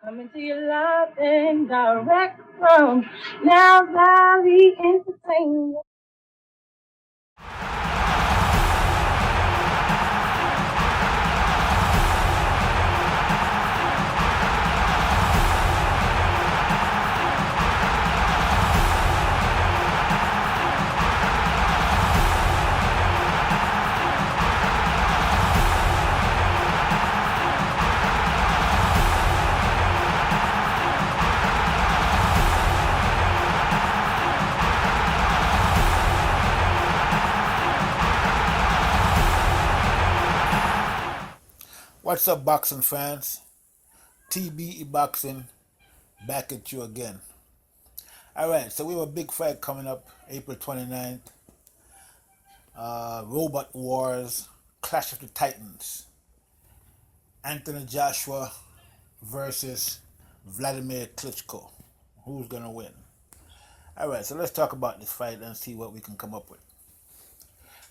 Coming to you live and direct from Now Valley Entertainment. What's up, boxing fans? TBE Boxing back at you again. Alright, so we have a big fight coming up April 29th. Robot Wars, Clash of the Titans. Anthony Joshua versus Vladimir Klitschko. Who's going to win? Alright, so let's talk about this fight and see what we can come up with.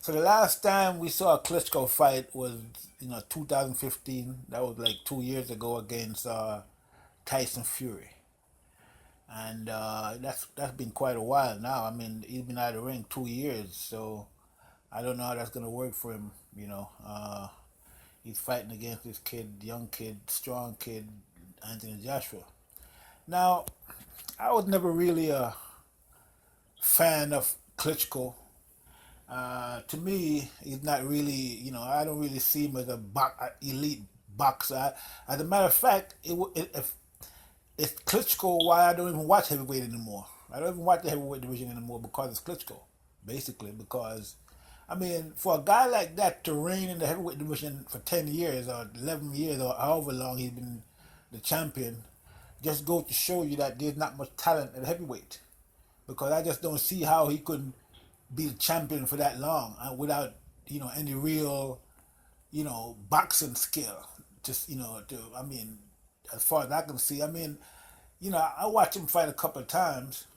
So the last time we saw a Klitschko fight was, 2015. That was like 2 years ago against Tyson Fury. And that's been quite a while now. I mean, he's been out of the ring 2 years, so I don't know how that's gonna work for him. He's fighting against this kid, young kid, strong kid, Anthony Joshua. Now, I was never really a fan of Klitschko. To me, he's not really, I don't really see him as a elite boxer. As a matter of fact, if it's Klitschko, why I don't even watch heavyweight anymore. I don't even watch the heavyweight division anymore because it's Klitschko, basically. Because, I mean, for a guy like that to reign in the heavyweight division for 10 years or 11 years or however long he's been the champion, just goes to show you that there's not much talent at heavyweight. Because I just don't see how he could be the champion for that long without, any real, boxing skill. Just, I mean, as far as I can see, I mean, I watched him fight a couple of times,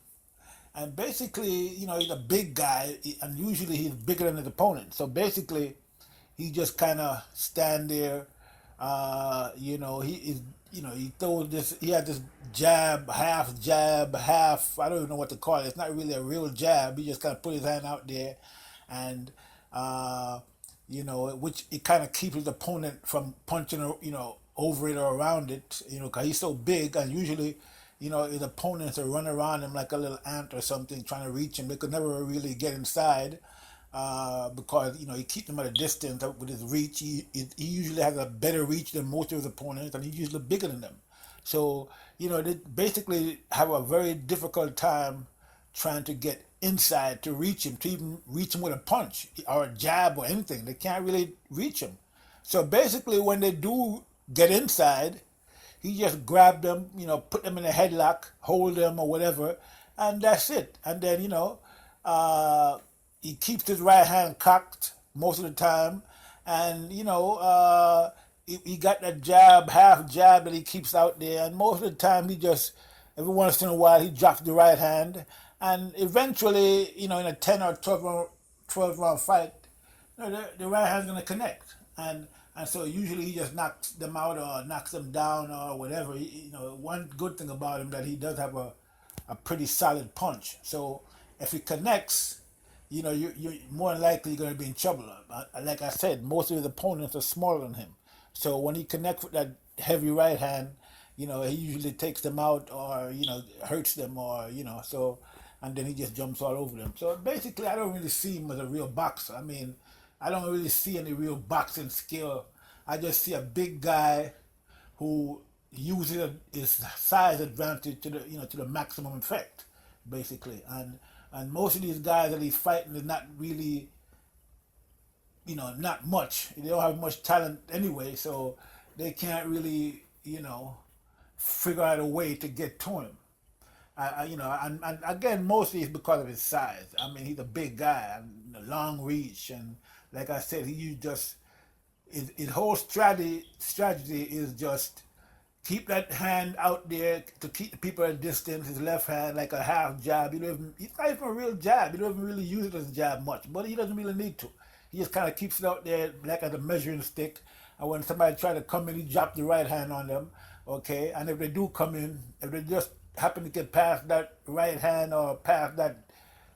and basically, he's a big guy, and usually he's bigger than his opponent. So basically, he just kind of stand there. He is, he throws this. He had this jab, half. I don't even know what to call it. It's not really a real jab. He just kind of put his hand out there, and which it kind of keeps his opponent from punching, over it or around it, because he's so big, and usually, his opponents will run around him like a little ant or something, trying to reach him. They could never really get inside, because, he keeps them at a distance with his reach. He usually has a better reach than most of his opponents, and he's usually bigger than them. So, they basically have a very difficult time trying to get inside to reach him, to even reach him with a punch or a jab or anything. They can't really reach him. So basically, when they do get inside, he just grab them, put them in a headlock, hold them or whatever, and that's it. And then, he keeps his right hand cocked most of the time, and he got that jab, half jab that he keeps out there, and most of the time he just, every once in a while, he drops the right hand, and eventually, in a 10 or 12 round fight, the right hand's going to connect. And so usually he just knocks them out or knocks them down or whatever. One good thing about him that he does have a pretty solid punch. So if he connects, you're more than likely going to be in trouble. Like I said, most of his opponents are smaller than him. So when he connects with that heavy right hand, he usually takes them out or, hurts them or, so, and then he just jumps all over them. So basically, I don't really see him as a real boxer. I mean, I don't really see any real boxing skill. I just see a big guy who uses his size advantage to the maximum effect, basically. And most of these guys that he's fighting is not really, not much. They don't have much talent anyway, so they can't really, figure out a way to get to him. And again, mostly it's because of his size. I mean, he's a big guy and long reach, and like I said, he just his whole strategy is just keep that hand out there to keep the people at a distance. His left hand like a half jab. He's not even a real jab. He doesn't really use it as a jab much, but he doesn't really need to. He just kind of keeps it out there like as a measuring stick. And when somebody try to come in, he drops the right hand on them. Okay, and if they do come in, if they just happen to get past that right hand or past that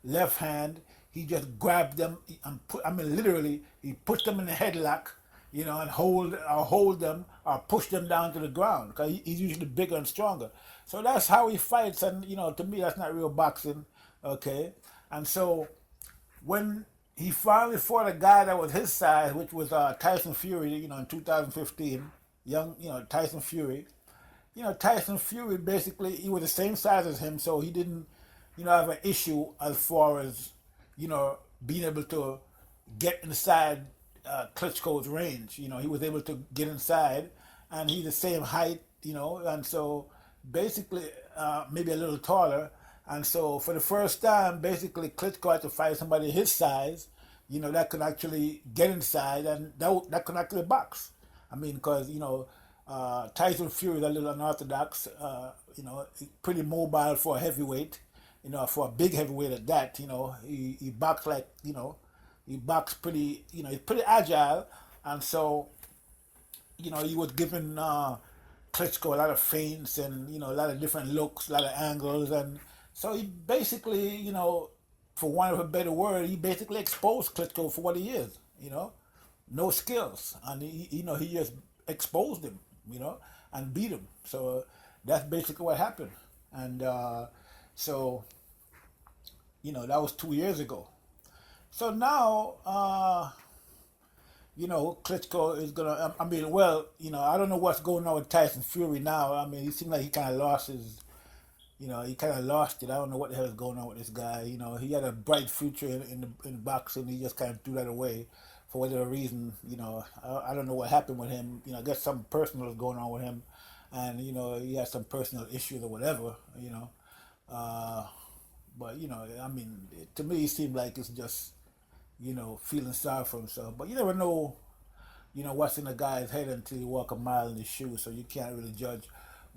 left hand, he just grabbed them and put. I mean, literally, he puts them in a headlock, and hold them or push them down to the ground because he's usually bigger and stronger. So that's how he fights, and to me, that's not real boxing. Okay, and so when he finally fought a guy that was his size, which was Tyson Fury, in 2015, young, Tyson Fury. Tyson Fury basically he was the same size as him, so he didn't, have an issue as far as, being able to get inside Klitschko's range. He was able to get inside, and he's the same height, and so basically maybe a little taller. And so for the first time, basically Klitschko had to fight somebody his size, that could actually get inside and that could actually box. I mean, because Tyson Fury is a little unorthodox, pretty mobile for a heavyweight, for a big heavyweight at that. He boxed like, he boxed pretty, he's pretty agile, and so he was giving Klitschko a lot of feints and a lot of different looks, a lot of angles, and so he basically, for want of a better word, he basically exposed Klitschko for what he is. No skills, and he just exposed him, and beat him. So that's basically what happened, and so that was 2 years ago. So now, Klitschko is gonna. I mean, well, I don't know what's going on with Tyson Fury now. I mean, he seemed like he kind of lost his. He kind of lost it. I don't know what the hell is going on with this guy. He had a bright future in boxing. He just kind of threw that away for whatever reason. I don't know what happened with him. I guess something personal is going on with him, and he has some personal issues or whatever. But I mean, to me, it seemed like it's just feeling sorry for himself. But you never know, what's in a guy's head until you walk a mile in his shoes, so you can't really judge.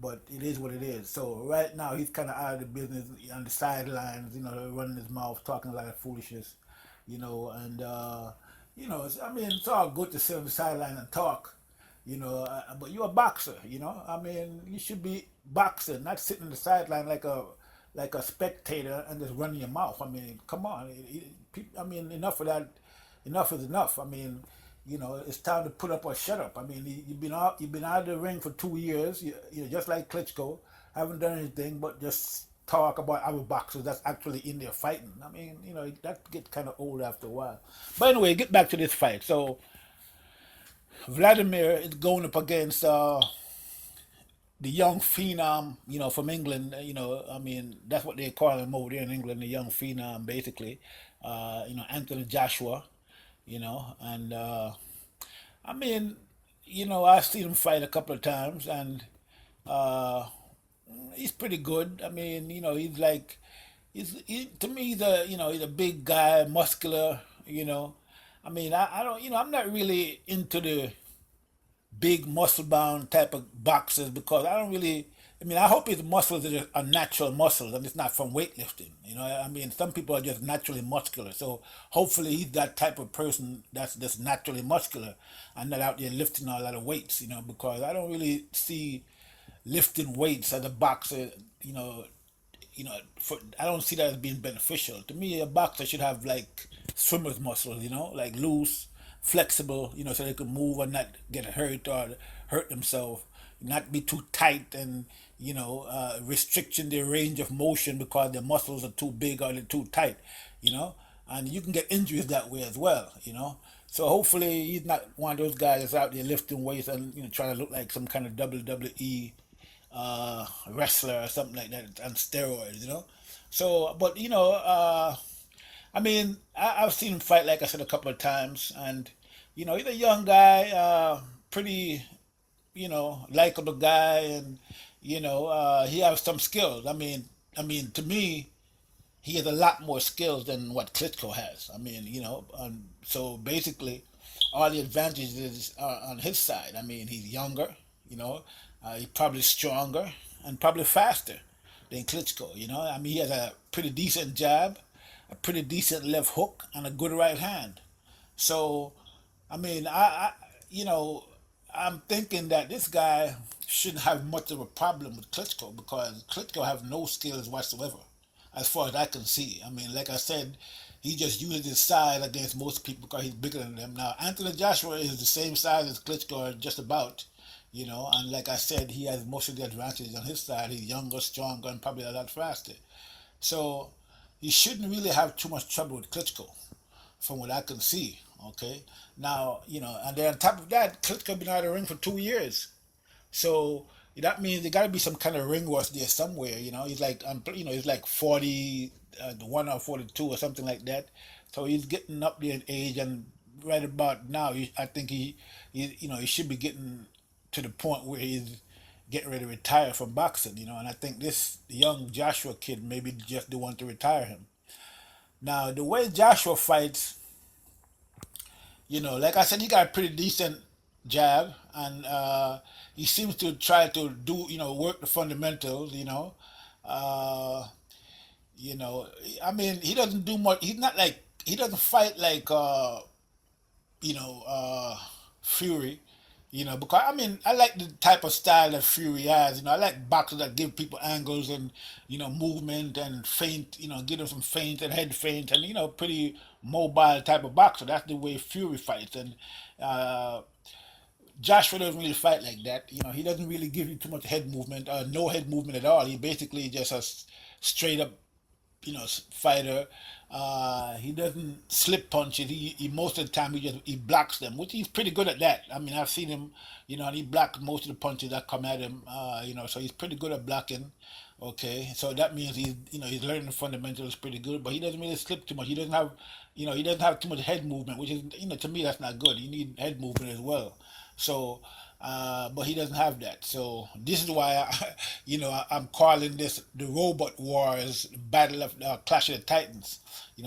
But it is what it is. So right now he's kind of out of the business on the sidelines, running his mouth, talking a lot of foolishness, and I mean, it's all good to sit on the sideline and talk, but you're a boxer, I mean, you should be boxing, not sitting on the sideline like a spectator and just running your mouth. I mean, come on, I mean, enough of that. Enough is enough. I mean, it's time to put up or shut up. I mean, you've been out of the ring for 2 years. Just like Klitschko, haven't done anything but just talk about other boxers that's actually in there fighting. I mean, that gets kind of old after a while. But anyway, get back to this fight. So Vladimir is going up against the young phenom, from England. I mean, that's what they call him over there in England, the young phenom, basically. Anthony Joshua. And I mean, I've seen him fight a couple of times, and uh, he's pretty good. I mean, he's like, to me, he's a big guy, muscular. I mean, I don't, I'm not really into the big muscle bound type of boxers because I don't really. I mean, I hope his muscles are natural muscles and it's not from weightlifting. I mean, some people are just naturally muscular. So hopefully he's that type of person that's just naturally muscular and not out there lifting a lot of weights. Because I don't really see lifting weights as a boxer. I don't see that as being beneficial. To me, a boxer should have like swimmer's muscles, like loose, flexible, so they can move and not get hurt or hurt themselves, not be too tight and, restricting their range of motion because their muscles are too big or they're too tight, and you can get injuries that way as well. So hopefully he's not one of those guys that's out there lifting weights and, trying to look like some kind of WWE wrestler or something like that on steroids. So, but I mean, I've seen him fight, like I said, a couple of times, and he's a young guy, pretty, likable guy, and he has some skills. To me, he has a lot more skills than what Klitschko has. I mean, so basically, all the advantages are on his side. I mean, he's younger, he's probably stronger and probably faster than Klitschko. I mean, he has a pretty decent jab, a pretty decent left hook, and a good right hand. So, I mean, I I'm thinking that this guy shouldn't have much of a problem with Klitschko because Klitschko have no skills whatsoever, as far as I can see. I mean, like I said, he just uses his size against most people because he's bigger than them. Now, Anthony Joshua is the same size as Klitschko, just about, and like I said, he has most of the advantages on his side. He's younger, stronger, and probably a lot faster. So he shouldn't really have too much trouble with Klitschko from what I can see. Okay, now and then on top of that, Klitschko been out of the ring for 2 years, so that means there got to be some kind of ring rust there somewhere. He's like he's like 41 or 42 or something like that. So he's getting up there in age, and right about now, I think he should be getting to the point where he's getting ready to retire from boxing. And I think this young Joshua kid maybe just the one to retire him. Now the way Joshua fights, like I said, he got a pretty decent jab, and he seems to try to do, work the fundamentals. Uh, you know, I mean, he doesn't do much. He's not like he doesn't fight like you know, uh, Fury. Because I mean, I like the type of style that Fury has. I like boxers that give people angles and movement and feint. Give them some feint and head feint and pretty mobile type of boxer. That's the way Fury fights. And uh, Joshua doesn't really fight like that. He doesn't really give you too much head movement, no head movement at all. He basically just a straight up fighter. He doesn't slip punches. He most of the time he blocks them, which he's pretty good at that. I mean, I've seen him, and he blocks most of the punches that come at him. So he's pretty good at blocking. Okay, so that means he's learning the fundamentals pretty good, but he doesn't really slip too much. He doesn't have too much head movement, which is, to me, that's not good. You need head movement as well. So, but he doesn't have that. So this is why I'm calling this the Robot Wars Battle of Clash of the Titans.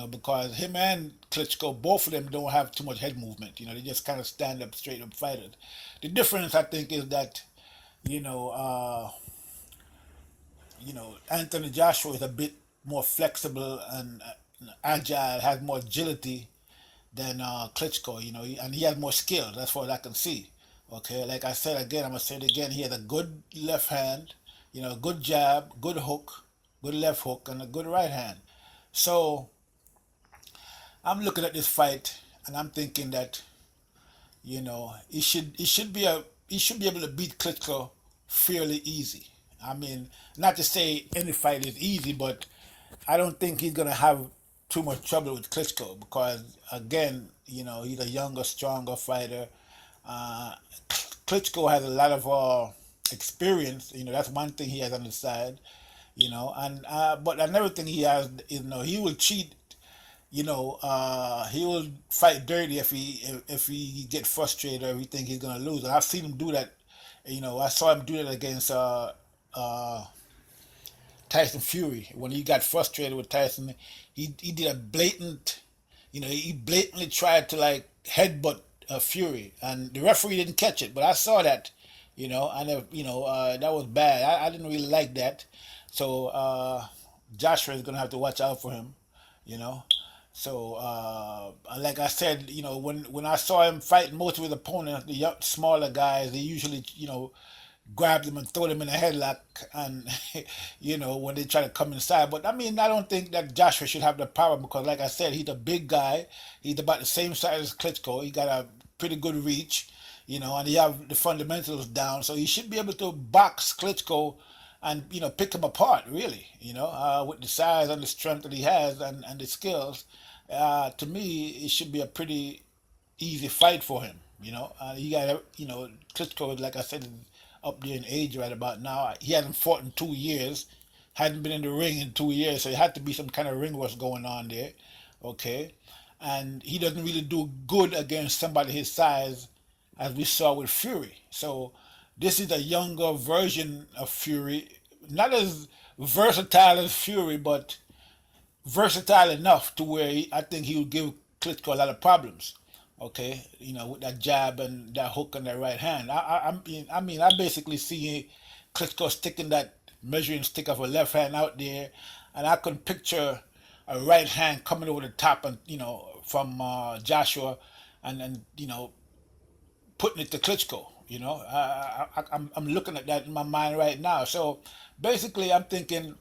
Because him and Klitschko, both of them don't have too much head movement. They just kind of stand up, straight up fighters. The difference, I think, is that you know, uh, Anthony Joshua is a bit more flexible and agile, has more agility than Klitschko, and he has more skill. That's what I can see. Okay, like I said again, I'm gonna say it again. He has a good left hand, good jab, good hook, good left hook, and a good right hand. So I'm looking at this fight, and I'm thinking that he should be able to beat Klitschko fairly easy. I mean, not to say any fight is easy, but I don't think he's gonna have too much trouble with Klitschko because again, he's a younger, stronger fighter. Uh, Klitschko has a lot of experience. That's one thing he has on his side. And but another thing he has, he will cheat. He will fight dirty if he get frustrated or if he think he's gonna lose. And I've seen him do that. I saw him do that against uh, Tyson Fury when he got frustrated with Tyson. He did a blatant, he blatantly tried to like headbutt Fury, and the referee didn't catch it, but I saw that, and that was bad. I didn't really like that, so Joshua is gonna have to watch out for him, you know. So, like I said, when I saw him fighting most of his opponents, the smaller guys, they usually, grab them and throw them in a headlock, and when they try to come inside. But I mean, I don't think that Joshua should have the power because, like I said, he's a big guy. He's about the same size as Klitschko. He got a pretty good reach, and he have the fundamentals down, so he should be able to box Klitschko and pick him apart really. With the size and the strength that he has and the skills. To me, it should be a pretty easy fight for him. He got Klitschko, like I said, is up there in age right about now. He hasn't fought in 2 years, hadn't been in the ring in 2 years, so it had to be some kind of ring rust going on there. Okay, and he doesn't really do good against somebody his size, as we saw with Fury. So this is a younger version of Fury, not as versatile as Fury, but versatile enough to where I think he would give Klitschko a lot of problems. Okay, with that jab and that hook and that right hand. I basically see Klitschko sticking that measuring stick of a left hand out there, and I can picture a right hand coming over the top and from Joshua, and putting it to Klitschko. You know, I'm looking at that in my mind right now. So basically, I'm thinking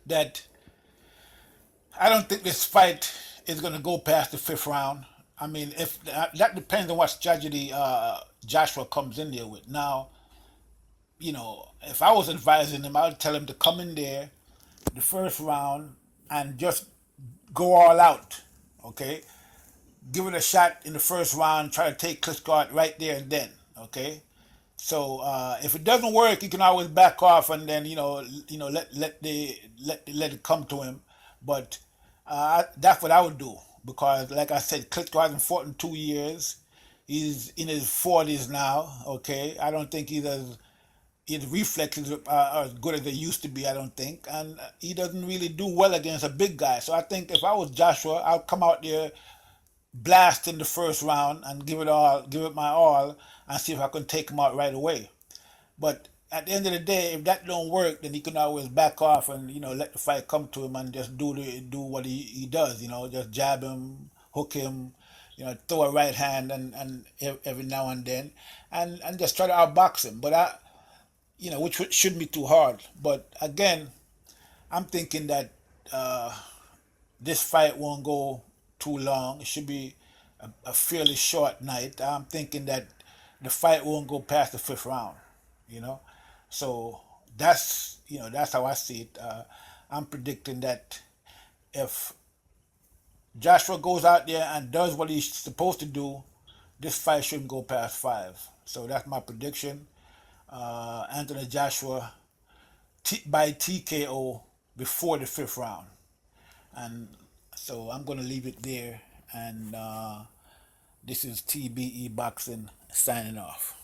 that I don't think this fight is going to go past the fifth round. I mean, if that depends on what strategy Joshua comes in there with. Now, you know, if I was advising him, I would tell him to come in there the first round and just go all out. Okay, give it a shot in the first round. Try to take Klitschko out right there and then. Okay, so if it doesn't work, you can always back off and then let it come to him. But that's what I would do because, like I said, Klitschko hasn't fought in 2 years. He's in his 40s now. Okay, I don't think his reflexes are as good as they used to be. I don't think, and he doesn't really do well against a big guy. So I think if I was Joshua, I'd come out there blast in the first round and give it my all, and see if I can take him out right away. But at the end of the day, if that don't work, then he can always back off and let the fight come to him and just do what he does. Just jab him, hook him, throw a right hand and every now and then, and just try to outbox him. But which shouldn't be too hard. But again, I'm thinking that this fight won't go too long. It should be a fairly short night. I'm thinking that the fight won't go past the fifth round. You know, so that's how I see it. I'm predicting that if Joshua goes out there and does what he's supposed to do, this fight shouldn't go past five. So that's my prediction. Anthony Joshua by TKO before the fifth round. And so I'm going to leave it there. And this is TBE Boxing signing off.